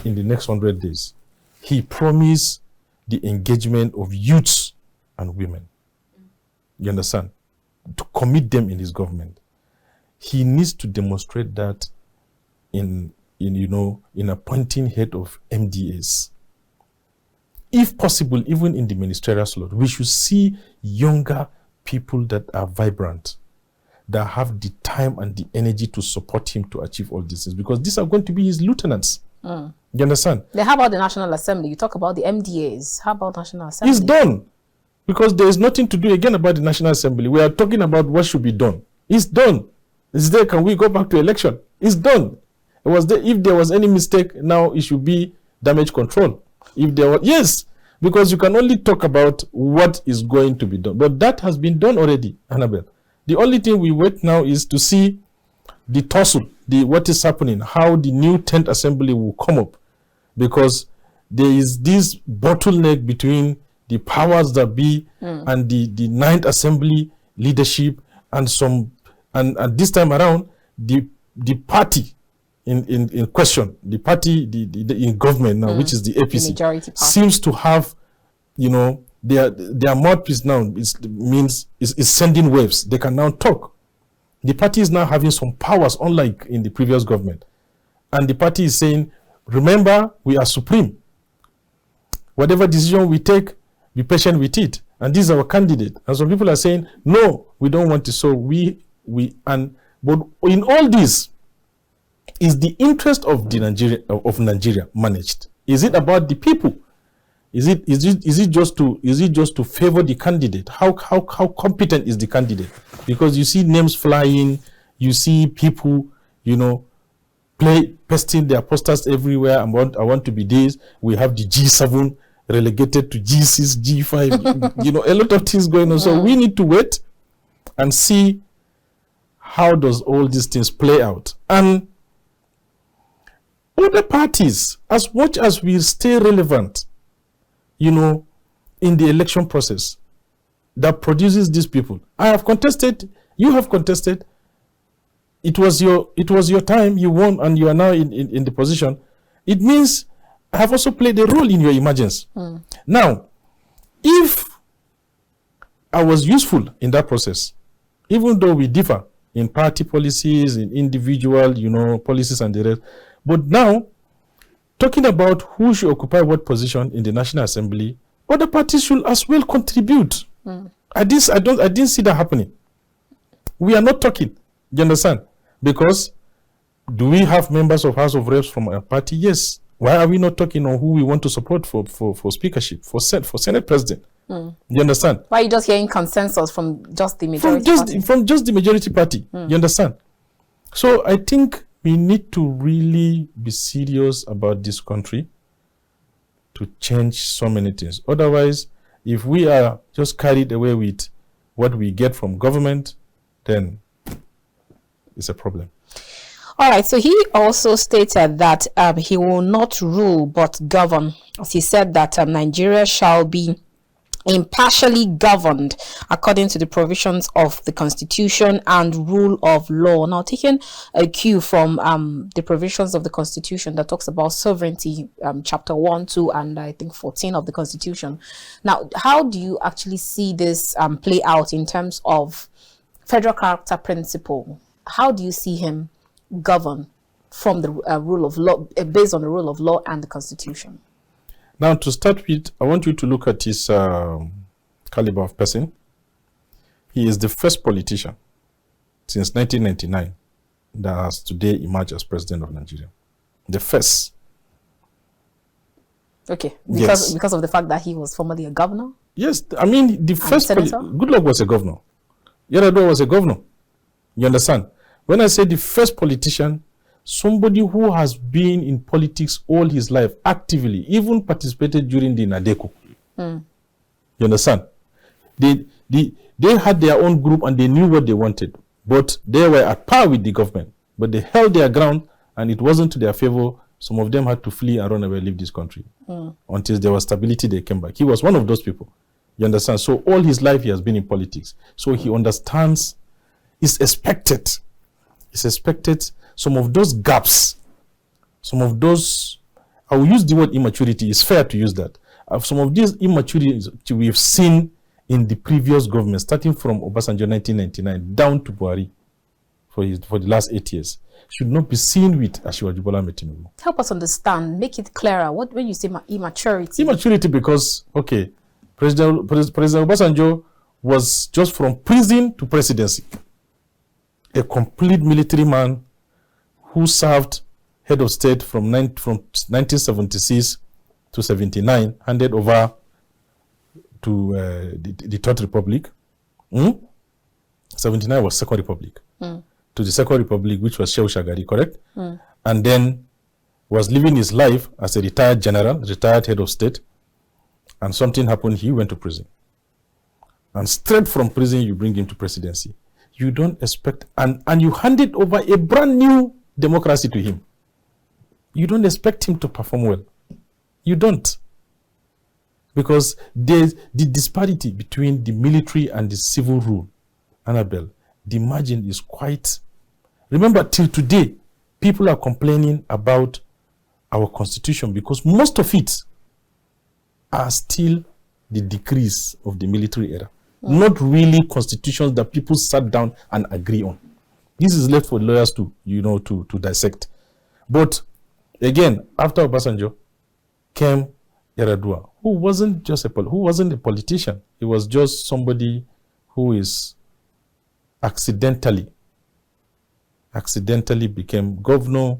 in the next 100 days, he promised the engagement of youths and women. You understand? To commit them in his government. He needs to demonstrate that in appointing head of MDAs. If possible, even in the ministerial slot, we should see younger people that are vibrant, that have the time and the energy to support him to achieve all these things, because these are going to be his lieutenants. You understand? Then how about the National Assembly? You talk about the MDAs. How about National Assembly? It's done. Because there is nothing to do again about the National Assembly. We are talking about what should be done. It's done. It's there. Can we go back to election? It's done. It was there. If there was any mistake, now it should be damage control. If there was, yes, because you can only talk about what is going to be done. But that has been done already, Annabel. The only thing we wait now is to see the tussle, what is happening, how the new 10th Assembly will come up. Because there is this bottleneck between the powers that be and the 9th Assembly leadership and this time around, the party, in question, the party in government now, which is the APC, the majority party, seems to have, their mouthpiece now is sending waves. They can now talk. The party is now having some powers, unlike in the previous government. And the party is saying, remember, we are supreme. Whatever decision we take, be patient with it. And this is our candidate. And some people are saying, no, we don't want it. So but in all this, is the interest of Nigeria managed? Is it about the people? Is it just to favor the candidate? How competent is the candidate? Because you see names flying, you see people, pasting their posters everywhere. I want to be this. We have the G7 relegated to G6, G5. A lot of things going on. So we need to wait and see how does all these things play out. And other parties, as much as we stay relevant, in the election process that produces these people. I have contested, you have contested. It was your time, you won, and you are now in the position. It means I have also played a role in your emergence. Now, if I was useful in that process, even though we differ in party policies, in individual, policies and the rest, but now, talking about who should occupy what position in the National Assembly, other parties should as well contribute. I didn't see that happening. We are not talking. You understand? Because do we have members of House of Reps from a party? Yes. Why are we not talking on who we want to support for speakership, for Senate President? You understand? Why are you just hearing consensus from just the majority party? From just the majority party. You understand? So I think we need to really be serious about this country to change so many things. Otherwise, if we are just carried away with what we get from government, then it's a problem. All right, so he also stated that he will not rule but govern. As he said that Nigeria shall be impartially governed according to the provisions of the Constitution and rule of law. Now, taking a cue from the provisions of the Constitution that talks about sovereignty, chapter 1, 2, and I think 14 of the Constitution. Now, how do you actually see this play out in terms of federal character principle? How do you see him govern from the rule of law, based on the rule of law and the Constitution? Now, to start with, I want you to look at his caliber of person. He is the first politician since 1999 that has today emerged as president of Nigeria. The first. Okay, because of the fact that he was formerly a governor? Yes, I mean, the first. Goodluck was a governor. Yar'Adua was a governor. You understand? When I say the first politician, somebody who has been in politics all his life, actively, even participated during the Nadeko. You understand? They had their own group and they knew what they wanted, but they were at par with the government. But they held their ground, and it wasn't to their favor. Some of them had to flee and run away, leave this country. Until there was stability, they came back. He was one of those people. You understand? So all his life he has been in politics. So he understands. It's expected some of those gaps, some of those, I will use the word immaturity, it's fair to use that. Some of these immaturities we've seen in the previous government, starting from Obasanjo 1999 down to Buhari for the last 8 years, should not be seen with Asiwaju Bola Ahmed Tinubu. Help us understand, make it clearer. What when you say immaturity? Immaturity because, okay, President Obasanjo was just from prison to presidency. A complete military man who served head of state from 1976 to 79, handed over to the Third Republic. 79 was Second Republic. To the Second Republic, which was Shehu Shagari, correct? And then was living his life as a retired general, retired head of state, and something happened, he went to prison. And straight from prison, you bring him to presidency. You don't expect, and you handed over a brand new democracy to him. You don't expect him to perform well. You don't. Because there's the disparity between the military and the civil rule. Annabel, the margin is quite... Remember, till today, people are complaining about our constitution because most of it are still the decrees of the military era, not really constitutions that people sat down and agree on. This is left for lawyers to, to dissect. But again, after Obasanjo came Yar'Adua, who wasn't a politician. He was just somebody who is accidentally became governor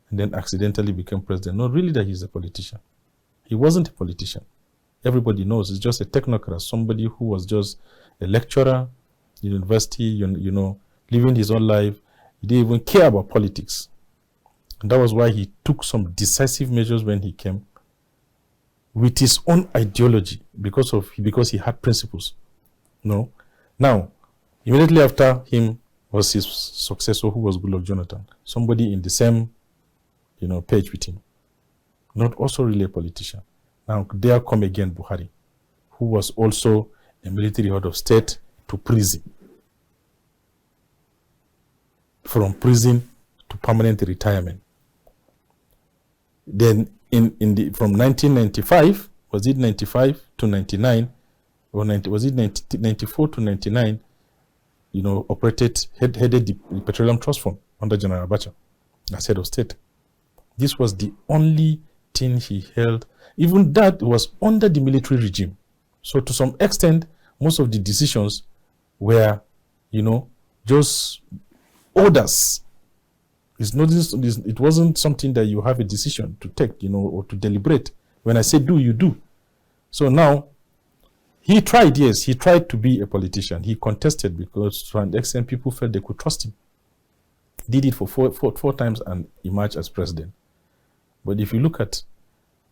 and then accidentally became president. Not really that he's a politician. He wasn't a politician. Everybody knows he's just a technocrat, somebody who was just a lecturer in university, living his own life. He didn't even care about politics. And that was why he took some decisive measures when he came with his own ideology because he had principles. No. Now, immediately after him was his successor, who was Goodluck Jonathan, somebody in the same, page with him, not also really a politician. Now, there come again Buhari, who was also a military head of state to prison. From prison to permanent retirement. Then from 1995, was it 95 to 99, or was it 94 to 99, headed the Petroleum Trust Fund under General Abacha as head of state. This was the only thing he held. Even that was under the military regime. So to some extent, most of the decisions were, just orders. It wasn't something that you have a decision to take, or to deliberate. When I say do, you do. So now, he tried to be a politician. He contested because to an extent people felt they could trust him. Did it for four times and emerged as president. But if you look at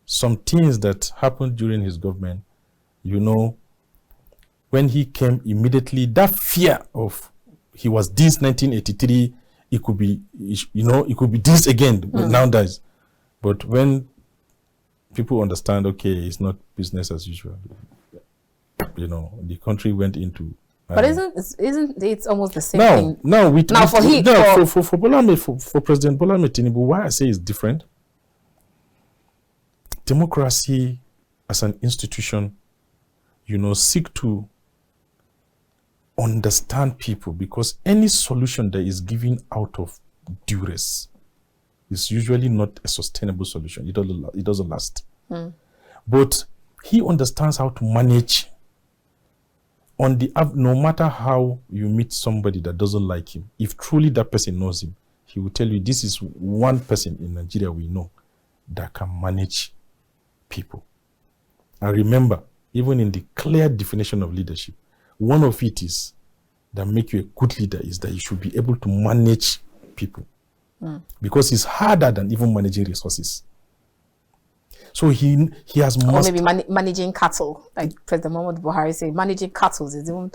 some things that happened during his government, when he came immediately, that fear of he was this 1983, it could be, it could be this again nowadays. But when people understand, okay, it's not business as usual, the country went into. But isn't it almost the same thing? For President Bola Ahmed Tinubu, why I say it's different. Democracy as an institution, seek to understand people, because any solution that is given out of duress is usually not a sustainable solution. It doesn't last. But he understands how to manage no matter how you meet somebody that doesn't like him. If truly that person knows him, he will tell you this is one person in Nigeria we know that can manage people. And remember, even in the clear definition of leadership, one of it is that make you a good leader is that you should be able to manage people. Because it's harder than even managing resources. So he has or maybe managing cattle, like President Muhammadu Buhari said, managing cattle is even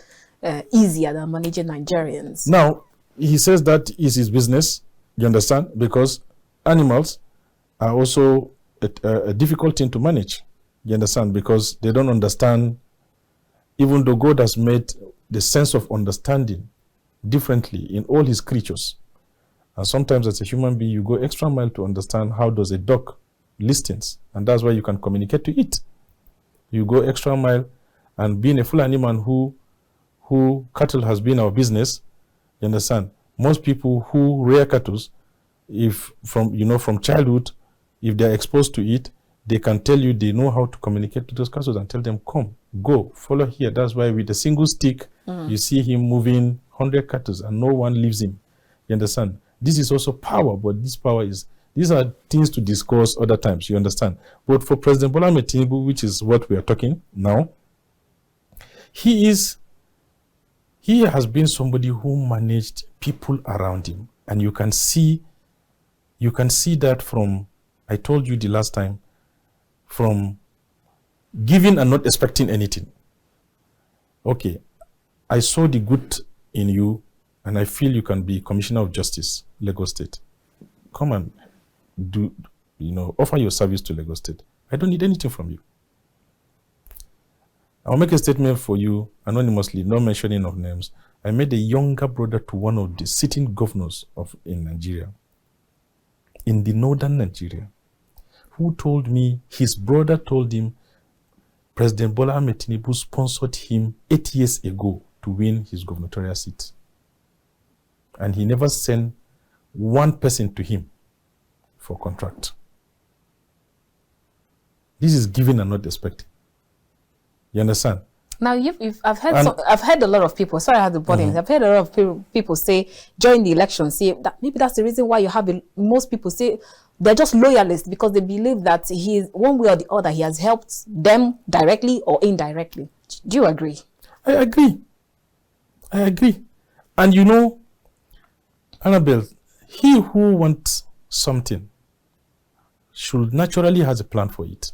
easier than managing Nigerians. Now, he says that is his business, you understand? Because animals are also a difficult thing to manage, you understand? Because they don't understand, even though God has made the sense of understanding differently in all his creatures. And sometimes as a human being, you go extra mile to understand how does a dog listens, and that's why you can communicate to it. You go extra mile, and being a Fulani man who cattle has been our business, you understand? Most people who rear cattle, if from childhood, if they're exposed to it, they can tell you they know how to communicate to those cattle and tell them, come, go, follow here. That's why with a single stick, you see him moving 100 cattle and no one leaves him. You understand? This is also power, but this power is, these are things to discuss other times, you understand? But for President Bola Ahmed Tinubu, which is what we are talking now, he has been somebody who managed people around him. And you can see that from, I told you the last time, from giving and not expecting anything. Okay, I saw the good in you, and I feel you can be Commissioner of Justice, Lagos State. Come and offer your service to Lagos State. I don't need anything from you. I'll make a statement for you anonymously, no mentioning of names. I made a younger brother to one of the sitting governors in Nigeria. in the northern Nigeria who told me his brother told him President Bola Ahmed Tinubu sponsored him 8 years ago to win his gubernatorial seat. And he never sent one person to him for contract. This is given and not expected. You understand? Now, I've heard a lot of people. Sorry, I had the body. I've heard a lot of people say during the election, say that maybe that's the reason why you have most people say they're just loyalists because they believe that he is one way or the other. He has helped them directly or indirectly. Do you agree? I agree. I agree. And you know, Annabel, he who wants something should naturally has a plan for it.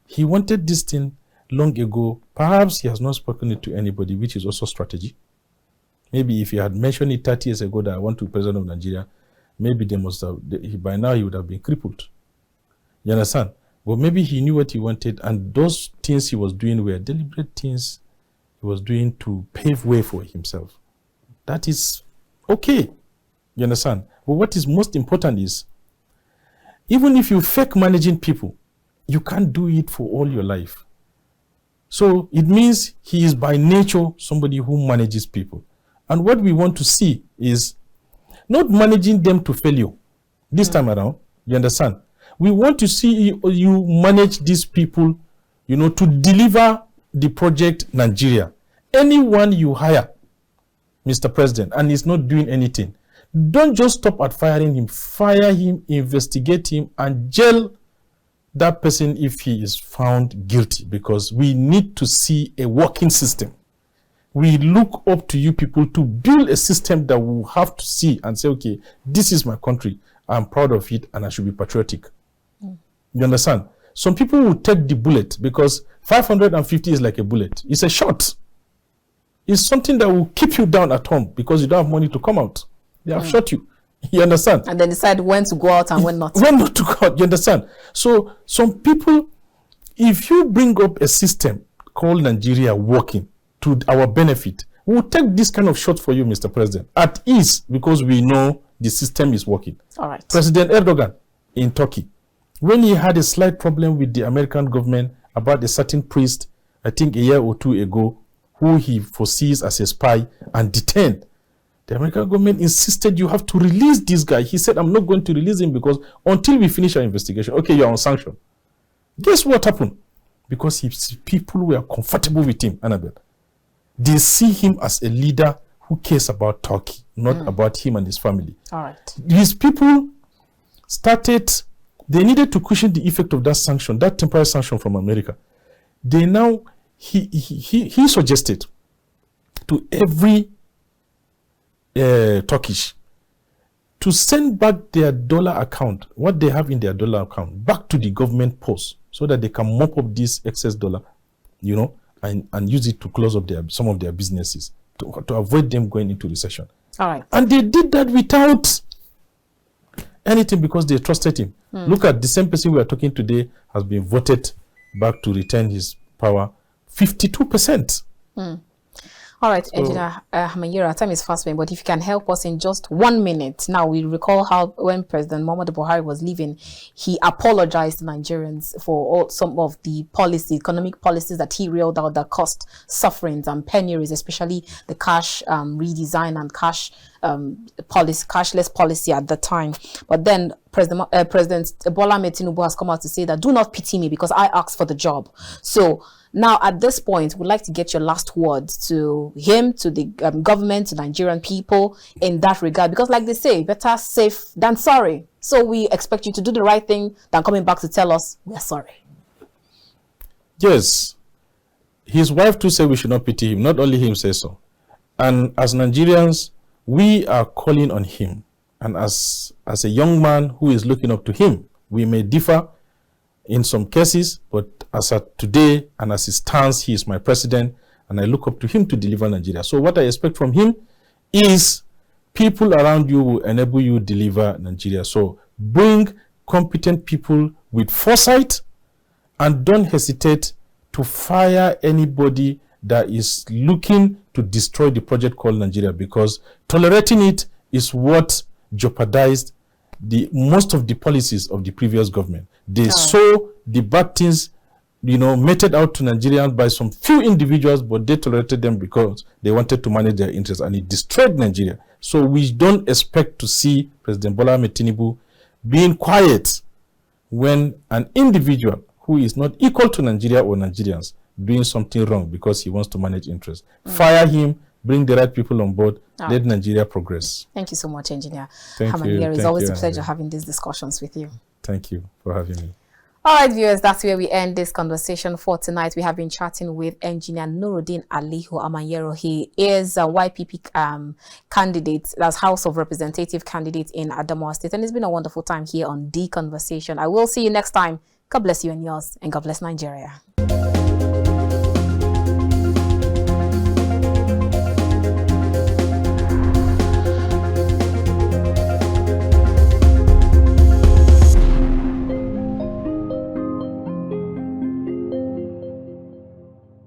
He wanted this thing long ago. Perhaps he has not spoken it to anybody, which is also strategy. Maybe if he had mentioned it 30 years ago that I want to be president of Nigeria, maybe they must have, by now he would have been crippled. You understand? But maybe he knew what he wanted, and those things he was doing were deliberate things he was doing to pave way for himself. That is okay. You understand? But what is most important is, even if you fake managing people, you can't do it for all your life. So it means he is by nature somebody who manages people. And what we want to see is not managing them to failure this time around. You understand? We want to see you manage these people, you know, to deliver the project Nigeria. Anyone you hire, Mr. President, and he's not doing anything, don't just stop at firing him. Fire him, investigate him, and jail that person if he is found guilty, because we need to see a working system. We look up to you people to build a system that we'll have to see and say, okay, this is my country. I'm proud of it and I should be patriotic. You understand? Some people will take the bullet because 550 is like a bullet. It's a shot. It's something that will keep you down at home because you don't have money to come out. They have shot you. You understand? And then decide when to go out and when not. When not to go out, you understand? So some people, if you bring up a system called Nigeria working to our benefit, we'll take this kind of shot for you, Mr. President, at ease, because we know the system is working. All right. President Erdogan in Turkey, when he had a slight problem with the American government about a certain priest, I think a year or two ago, who he foresees as a spy and detained, the American government insisted you have to release this guy. He said, I'm not going to release him because until we finish our investigation, okay, you're on sanction. Guess what happened? Because people were comfortable with him, Annabel. They see him as a leader who cares about Turkey, not about him and his family. All right. These people started, they needed to cushion the effect of that sanction, that temporary sanction from America. They now, he suggested to every Turkish to send back their dollar account, what they have in their dollar account, back to the government post so that they can mop up this excess dollar, you know, and use it to close up some of their businesses to avoid them going into recession. All right. And they did that without anything because they trusted him. Look at the same person we are talking today has been voted back to retain his power, 52%. All right, Engineer Hammanyero, time is fast spent, but if you can help us in just 1 minute. Now, we recall how when President Muhammadu Buhari was leaving, he apologized to Nigerians for some of the economic policies that he reeled out that caused sufferings and penuries, especially the cash redesign and cashless policy at the time. But then President Bola Ahmed Tinubu has come out to say that do not pity me because I asked for the job. So now, at this point, we'd like to get your last words to him, to the government, to Nigerian people in that regard. Because like they say, better safe than sorry. So we expect you to do the right thing than coming back to tell us we're sorry. Yes. His wife too said we should not pity him. Not only him says so. And as Nigerians, we are calling on him. And as a young man who is looking up to him, we may differ in some cases, but as of today and as he stands, he is my president, and I look up to him to deliver Nigeria. So what I expect from him is people around you will enable you to deliver Nigeria. So bring competent people with foresight and don't hesitate to fire anybody that is looking to destroy the project called Nigeria, because tolerating it is what jeopardized most of the policies of the previous government. They saw the bad things, meted out to Nigerians by some few individuals, but they tolerated them because they wanted to manage their interests, and it destroyed Nigeria. So we don't expect to see President Bola Ahmed Tinubu being quiet when an individual who is not equal to Nigeria or Nigerians doing something wrong because he wants to manage interests. Fire him, bring the right people on board, let Nigeria progress. Thank you so much, Engineer Hammanyero. It's always a pleasure having these discussions with you. Thank you for having me. All right, viewers, that's where we end this conversation for tonight. We have been chatting with Engineer Nurudeen Hammanyero. He is a YPP candidate, that's House of Representative candidate in Adamawa State. And it's been a wonderful time here on The Conversation. I will see you next time. God bless you and yours, and God bless Nigeria.